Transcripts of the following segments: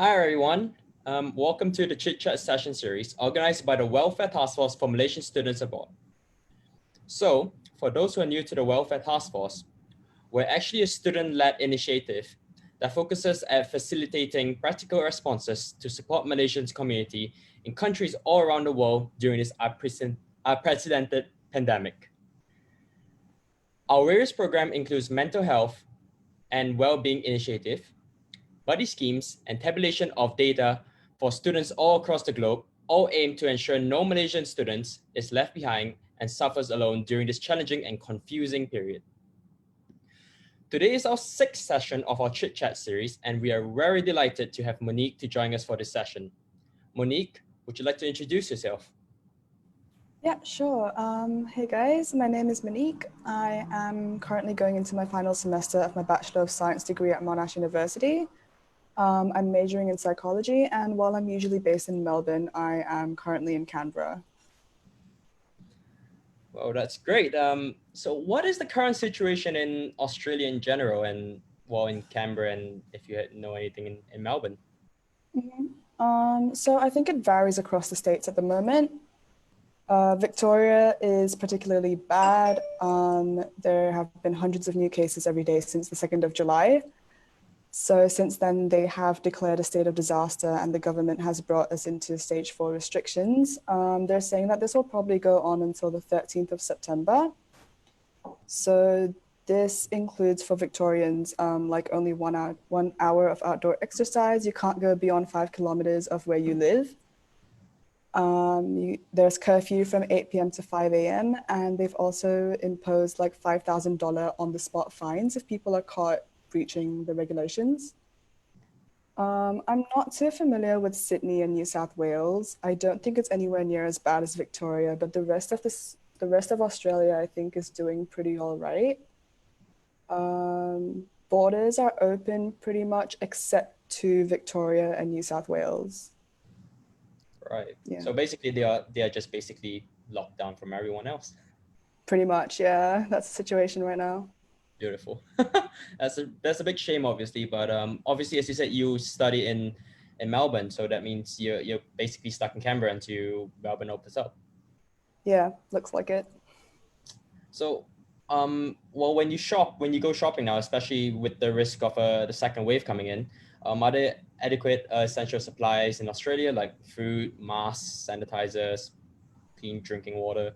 Hi everyone, welcome to the Chit Chat session series organized by the Welfare Task Force for Malaysian Students Abroad. So, for those who are new to the Welfare Task Force, we're actually a student-led initiative that focuses at facilitating practical responses to support Malaysians' community in countries all around the world during this unprecedented pandemic. Our various program includes mental health and well-being initiative, buddy schemes, and tabulation of data for students all across the globe, all aim to ensure no Malaysian students is left behind and suffers alone during this challenging and confusing period. Today is our sixth session of our Chit Chat series, and we are very delighted to have Monique to join us for this session. Monique, would you like to introduce yourself? Yeah, sure. Hey guys, my name is Monique. I am currently going into my final semester of my Bachelor of Science degree at Monash University. I'm majoring in psychology, and while I'm usually based in Melbourne, I am currently in Canberra. Well, that's great. So what is the current situation in Australia in general and in Canberra, and if you know anything in Melbourne? So I think it varies across the states at the moment. Victoria is particularly bad. There have been hundreds of new cases every day since the 2nd of July. So since then, they have declared a state of disaster and the government has brought us into stage 4 restrictions. They're saying that this will probably go on until the 13th of September. So this includes for Victorians, like only 1 hour of outdoor exercise. You can't go beyond 5 kilometers of where you live. There's curfew from 8 p.m. to 5 a.m. And they've also imposed like $5,000 on-the-spot fines if people are caught breaching the regulations. I'm not too familiar with Sydney and New South Wales. I don't think it's anywhere near as bad as Victoria, but the rest of Australia, I think, is doing pretty all right. Borders are open pretty much except to Victoria and New South Wales. Right. Yeah. So basically, they are just basically locked down from everyone else. Pretty much, yeah. That's the situation right now. Beautiful. That's a big shame, obviously. But obviously, as you said, you study in Melbourne, so that means you're basically stuck in Canberra until Melbourne opens up. Yeah, looks like it. So, well, when you go shopping now, especially with the risk of the second wave coming in, are there adequate essential supplies in Australia like food, masks, sanitizers, clean drinking water?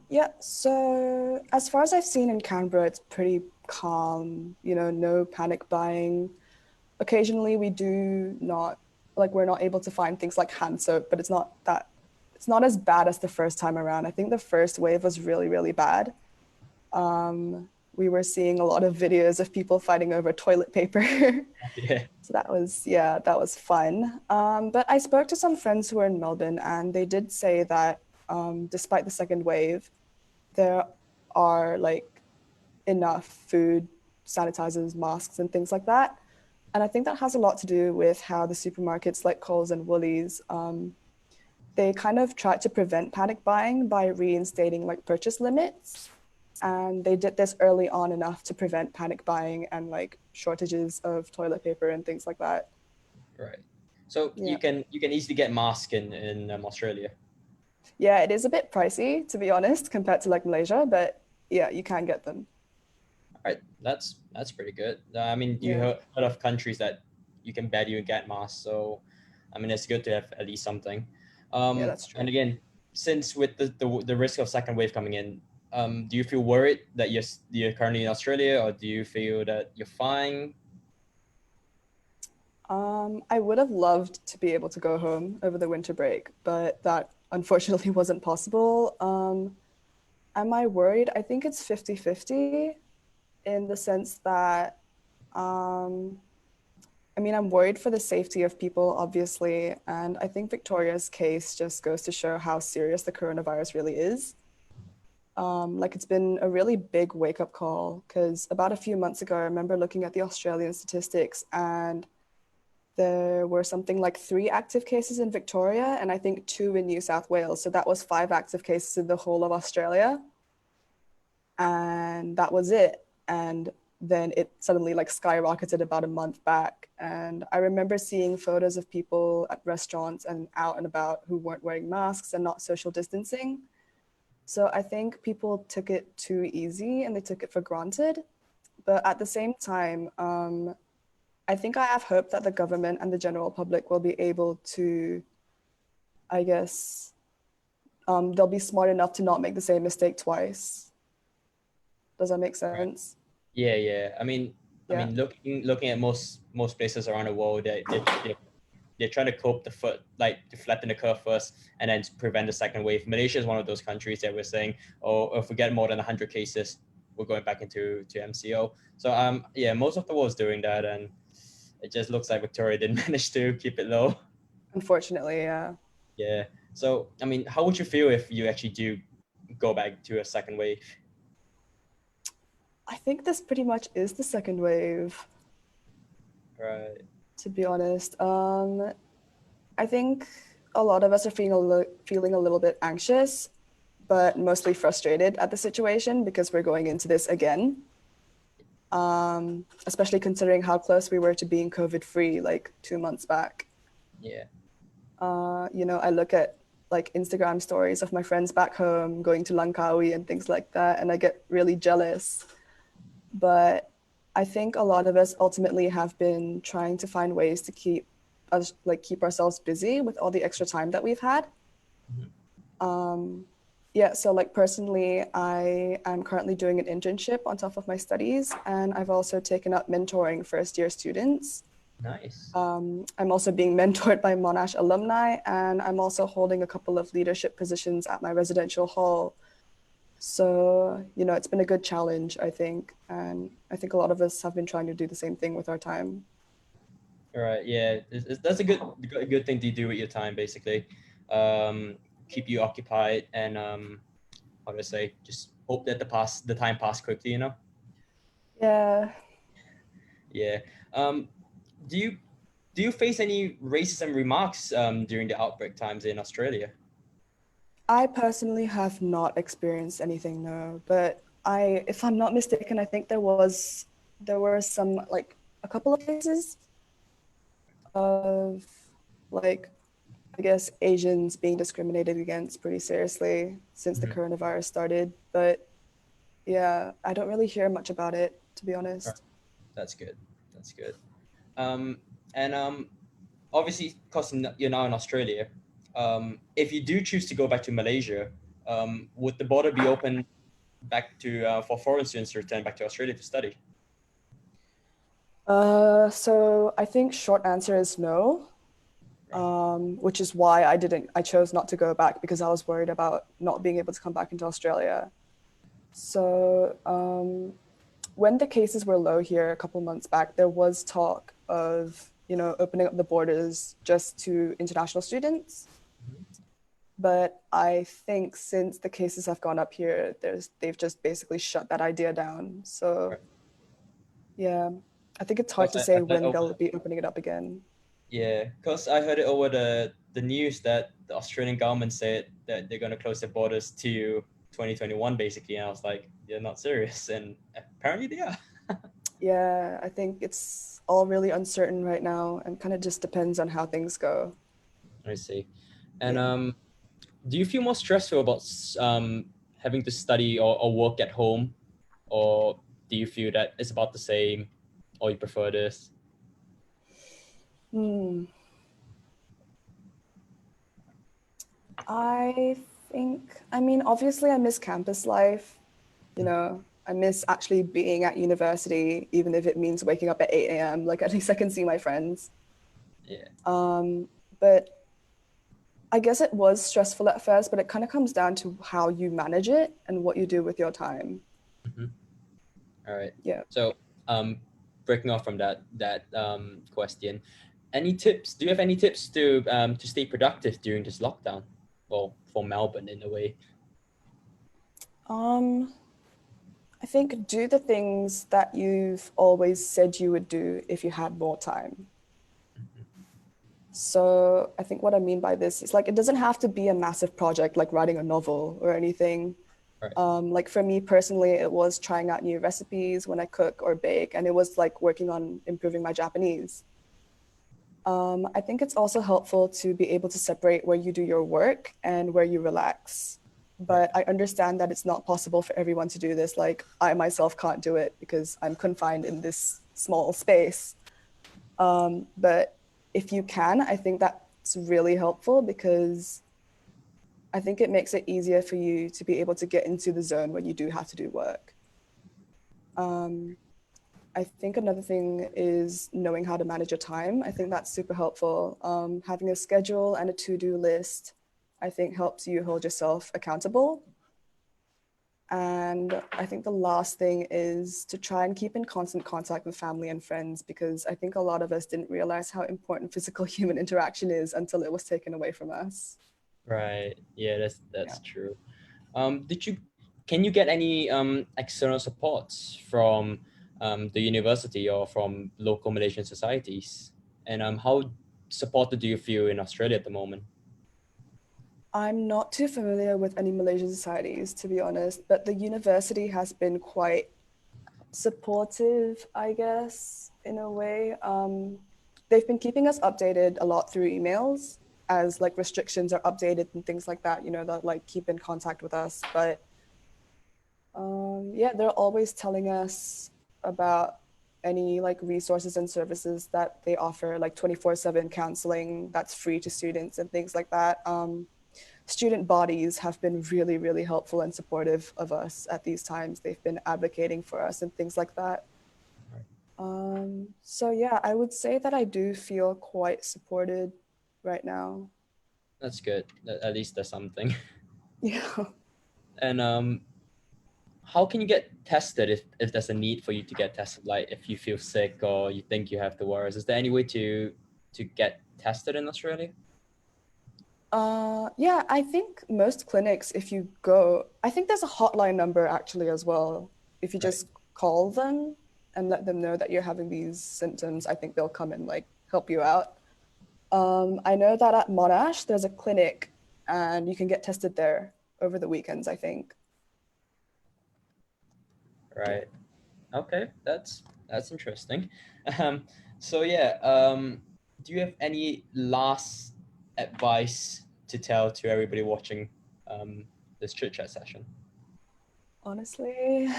Yeah, so as far as I've seen in Canberra, it's pretty calm, no panic buying. Occasionally we do not, we're not able to find things like hand soap, but it's not as bad as the first time around. I think the first wave was really, really bad. We were seeing a lot of videos of people fighting over toilet paper. Yeah. So that was fun. But I spoke to some friends who are in Melbourne, and they did say that despite the second wave, there are enough food, sanitizers, masks, and things like that. And I think that has a lot to do with how the supermarkets like Coles and Woolies, they kind of tried to prevent panic buying by reinstating purchase limits. And they did this early on enough to prevent panic buying and shortages of toilet paper and things like that. Right. So Yeah. you can easily get masks in Australia. Yeah, it is a bit pricey, to be honest, compared to Malaysia, but yeah, you can get them. All right, that's pretty good. I mean, you Yeah. heard a lot of countries that you can bet you get masks, so I mean, it's good to have at least something. Yeah, that's true. And again, since with the risk of second wave coming in, do you feel worried that you're currently in Australia, or do you feel that you're fine? I would have loved to be able to go home over the winter break, but that unfortunately wasn't possible. Am I worried? I think it's 50-50 in the sense that, I'm worried for the safety of people, obviously. And I think Victoria's case just goes to show how serious the coronavirus really is. It's been a really big wake-up call because about a few months ago, I remember looking at the Australian statistics and there were something like 3 active cases in Victoria and I think 2 in New South Wales. So that was 5 active cases in the whole of Australia. And that was it. And then it suddenly like skyrocketed about a month back. And I remember seeing photos of people at restaurants and out and about who weren't wearing masks and not social distancing. So I think people took it too easy and they took it for granted. But at the same time, I think I have hope that the government and the general public will be able to, I guess, they'll be smart enough to not make the same mistake twice. Does that make Right. sense? Yeah. I mean, Yeah. looking at most places around the world, they're trying to cope to flatten the curve first, and then to prevent the second wave. Malaysia is one of those countries that we're saying, oh, if we get more than 100 cases, we're going back into MCO. So yeah, most of the world is doing that, and it just looks like Victoria didn't manage to keep it low. Unfortunately, yeah. Yeah. So I mean, how would you feel if you actually do go back to a second wave? I think this pretty much is the second wave, Right. to be honest. I think a lot of us are feeling a little bit anxious, but mostly frustrated at the situation because we're going into this again. Especially considering how close we were to being COVID-free like 2 months back. Yeah. I look at like Instagram stories of my friends back home going to Langkawi and things like that, and I get really jealous. But I think a lot of us ultimately have been trying to find ways to keep ourselves busy with all the extra time that we've had. Yeah, so like personally, I am currently doing an internship on top of my studies, and I've also taken up mentoring first-year students. Nice. I'm also being mentored by Monash alumni, and I'm also holding a couple of leadership positions at my residential hall. So, it's been a good challenge, I think. And I think a lot of us have been trying to do the same thing with our time. All right. Yeah, that's a good thing to do with your time, basically. Keep you occupied, and how do I say, just hope that the time pass quickly. Yeah. Yeah. Do you face any racism remarks during the outbreak times in Australia? I personally have not experienced anything, no. But if I'm not mistaken, I think there were some, like, a couple of cases of, like, I guess Asians being discriminated against pretty seriously since the Mhm. coronavirus started. But yeah, I don't really hear much about it, to be Right. honest. That's good. That's good. And obviously, because you're now in Australia, if you do choose to go back to Malaysia, would the border be open back to for foreign students to return back to Australia to study? So I think short answer is no, Right. which is why I chose not to go back because I was worried about not being able to come back into Australia. So when the cases were low here a couple months back, there was talk of, opening up the borders just to international students. But I think since the cases have gone up here, they've just basically shut that idea down. So Right. yeah, I think it's hard Because to I say heard when they'll be opening it up again. yeah, because I heard it over the news that the Australian government said that they're going to close their borders to 2021, basically, and I was like, you're not serious, and apparently they are. Yeah, I think it's all really uncertain right now and kind of just depends on how things go. I see. And Yeah. do you feel more stressful about having to study or work at home, or do you feel that it's about the same, or you prefer this? Hmm. I mean, obviously, I miss campus life. I miss actually being at university, even if it means waking up at 8 a.m. Like, at least I can see my friends. Yeah. But I guess it was stressful at first, but it kind of comes down to how you manage it and what you do with your time. Mhm. All right. Yeah. So, breaking off from that question, any tips? Do you have any tips to stay productive during this lockdown? Well, for Melbourne in a way. Um, I think do the things that you've always said you would do if you had more time. So I think what I mean by this is like it doesn't have to be a massive project like writing a novel or anything. Right. Like for me personally, it was trying out new recipes when I cook or bake, and it was like working on improving my Japanese. I think it's also helpful to be able to separate where you do your work and where you relax. Right. But I understand that it's not possible for everyone to do this. Like I myself can't do it because I'm confined in this small space. But if you can, I think that's really helpful because I think it makes it easier for you to be able to get into the zone when you do have to do work. I think another thing is knowing how to manage your time. I think that's super helpful. Having a schedule and a to-do list, I think helps you hold yourself accountable. And I think the last thing is to try and keep in constant contact with family and friends, because I think a lot of us didn't realize how important physical human interaction is until it was taken away from us. Right. Yeah, that's Yeah. true. Can you get any external supports from the university or from local Malaysian societies? And how supported do you feel in Australia at the moment? I'm not too familiar with any Malaysian societies, to be honest, but the university has been quite supportive, I guess, in a way. They've been keeping us updated a lot through emails as like restrictions are updated and things like that, you know, that like keep in contact with us. But yeah, they're always telling us about any like resources and services that they offer, like 24/7 counseling that's free to students and things like that. Student bodies have been really, really helpful and supportive of us at these times. They've been advocating for us and things like that. So yeah, I would say that I do feel quite supported right now. That's good. At least there's something. Yeah. And how can you get tested if there's a need for you to get tested? Like if you feel sick or you think you have the virus, is there any way to get tested in Australia? Yeah, I think most clinics, if you go, I think there's a hotline number actually as well. If you Right. just call them and let them know that you're having these symptoms, I think they'll come and like help you out. I know that at Monash, there's a clinic and you can get tested there over the weekends, I think. Yeah. Right. Okay, that's interesting. Um, so yeah, do you have any last advice to tell to everybody watching this chit chat session? Honestly,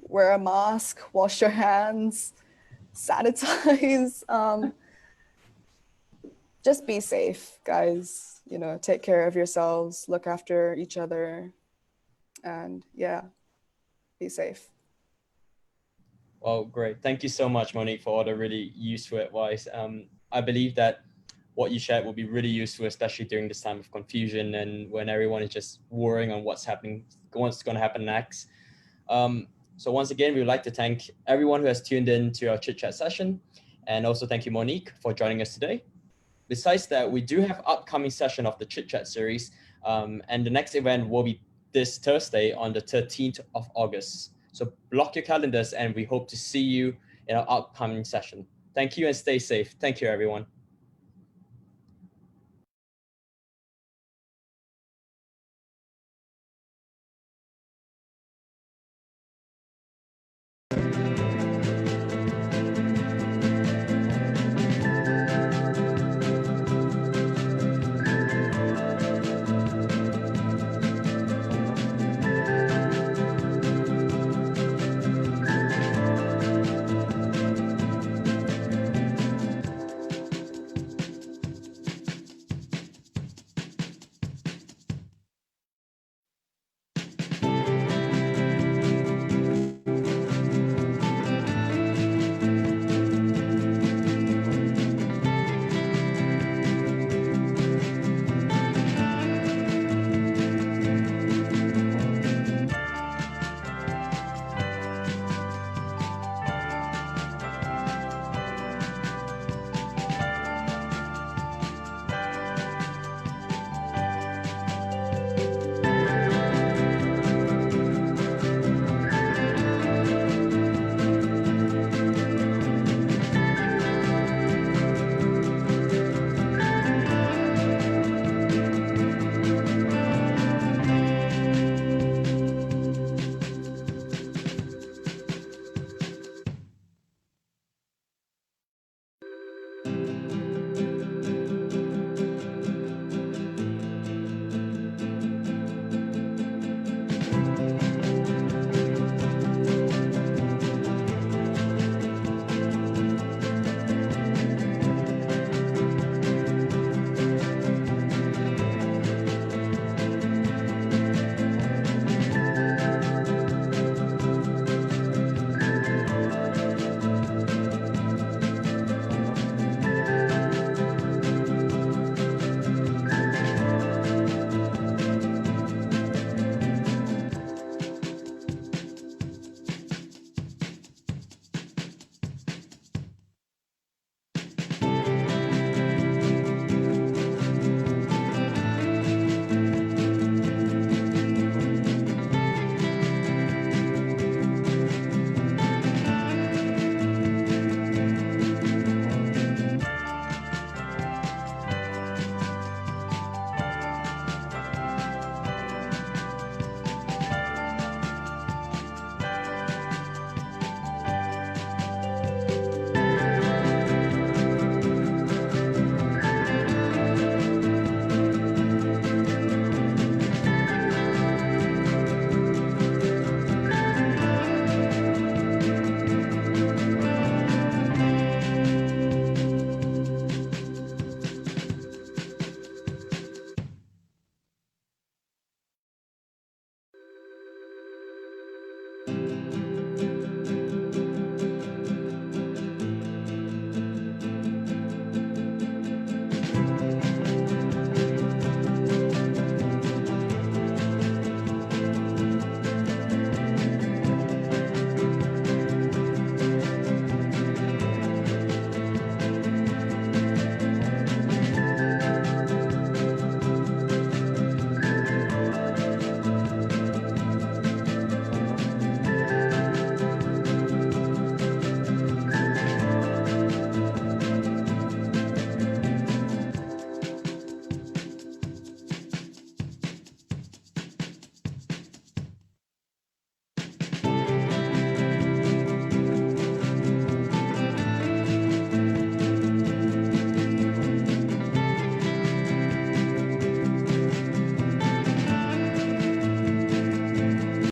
wear a mask, wash your hands, sanitize. Just be safe, guys. You know, take care of yourselves, look after each other, and yeah, be safe. Well, great. Thank you so much, Monique, for all the really useful advice. I believe that what you shared will be really useful, especially during this time of confusion and when everyone is just worrying on what's happening, what's going to happen next. So once again, we would like to thank everyone who has tuned in to our chit chat session. And also thank you, Monique, for joining us today. Besides that, we do have upcoming session of the chit chat series. And the next event will be this Thursday on the 13th of August. So block your calendars and we hope to see you in our upcoming session. Thank you and stay safe. Thank you, everyone.